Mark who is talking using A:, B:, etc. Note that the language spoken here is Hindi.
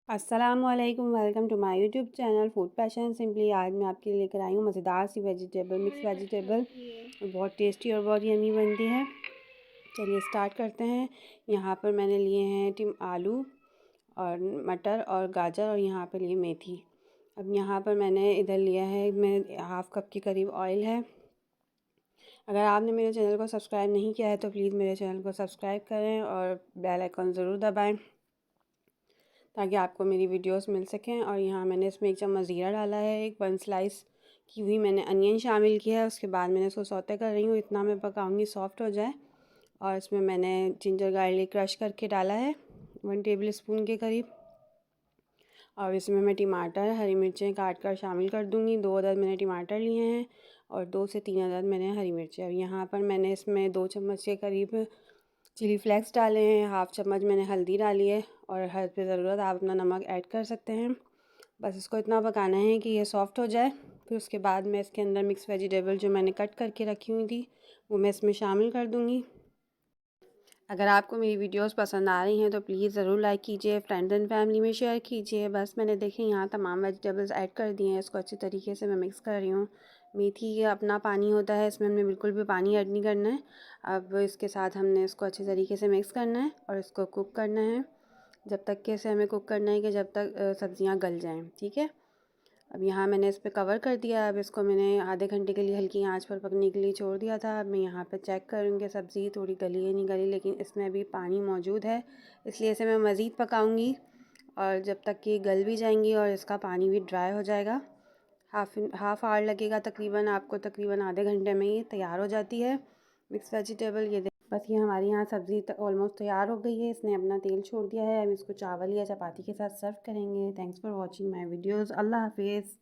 A: अस्सलामुअलैकुम, welcome to my YouTube channel food passion simply. आज मैं आपके लिए लेकर आई हूँ मज़ेदार सी वेजिटेबल मिक्स वेजिटेबल। बहुत टेस्टी और बहुत यमी बनती है। चलिए स्टार्ट करते हैं। यहाँ पर मैंने लिए हैं आलू और मटर और गाजर और यहाँ पर लिए मेथी। अब यहाँ पर मैंने इधर लिया है हाफ़ कप के करीब ऑयल है। अगर आपने मेरे चैनल को सब्सक्राइब नहीं किया है तो प्लीज़ मेरे चैनल को सब्सक्राइब करें और बेल आइकन ज़रूर दबाएं ताकि आपको मेरी वीडियोस मिल सकें। और यहाँ मैंने इसमें 1 चम्मच ज़ीरा डाला है, 1 स्लाइस की हुई मैंने अनियन शामिल किया है। उसके बाद मैंने इसको सौते कर रही हूँ, इतना मैं पकाऊंगी सॉफ्ट हो जाए। और इसमें मैंने जिंजर गार्लिक क्रश करके डाला है 1 टेबल स्पून के करीब। और इसमें मैं टमाटर हरी मिर्चें काट कर शामिल कर दूँगी। 2 अदद मैंने टमाटर लिए हैं और 2 से 3 अदद मैंने हरी मिर्चें। अब यहाँ पर मैंने इसमें 2 चम्मच के करीब चिली फ्लेक्स डाले हैं, हाफ़ चम्मच मैंने हल्दी डाली है और हर पे ज़रूरत आप अपना नमक ऐड कर सकते हैं। बस इसको इतना पकाना है कि ये सॉफ़्ट हो जाए। फिर उसके बाद मैं इसके अंदर मिक्स वेजिटेबल जो मैंने कट करके रखी हुई थी वो मैं इसमें शामिल कर दूँगी। अगर आपको मेरी वीडियोस पसंद आ रही हैं तो प्लीज़ ज़रूर लाइक कीजिए, फ्रेंड्स एंड फैमिली में शेयर कीजिए। बस मैंने देखें यहाँ तमाम वेजिटेबल्स ऐड कर दिए हैं। इसको अच्छी तरीके से मैं मिक्स कर रही हूँ। मेथी का अपना पानी होता है, इसमें हमने बिल्कुल भी पानी ऐड नहीं करना है। अब इसके साथ हमने इसको अच्छी तरीके से मिक्स करना है और इसको कुक करना है जब तक कि इसे हमें कुक करना है कि जब तक सब्ज़ियाँ गल जाएँ। ठीक है। अब यहाँ मैंने इस पे कवर कर दिया। अब इसको मैंने आधे घंटे के लिए हल्की आंच पर पकने के लिए छोड़ दिया था। अब मैं यहाँ पे चेक करूँगी सब्ज़ी थोड़ी गली है नहीं गली, लेकिन इसमें अभी पानी मौजूद है, इसलिए इसे मैं मज़ीद पकाऊंगी और जब तक कि गल भी जाएंगी और इसका पानी भी ड्राई हो जाएगा। हाफ़ आवर लगेगा तकरीबन आपको, तकरीबन आधे घंटे में ये तैयार हो जाती है मिक्स वेजिटेबल। बस ये हमारी यहाँ सब्ज़ी ऑलमोस्ट तैयार हो गई है, इसने अपना तेल छोड़ दिया है। हम इसको चावल या चपाती के साथ सर्व करेंगे। Thanks for watching my videos. Allah हाफिज़।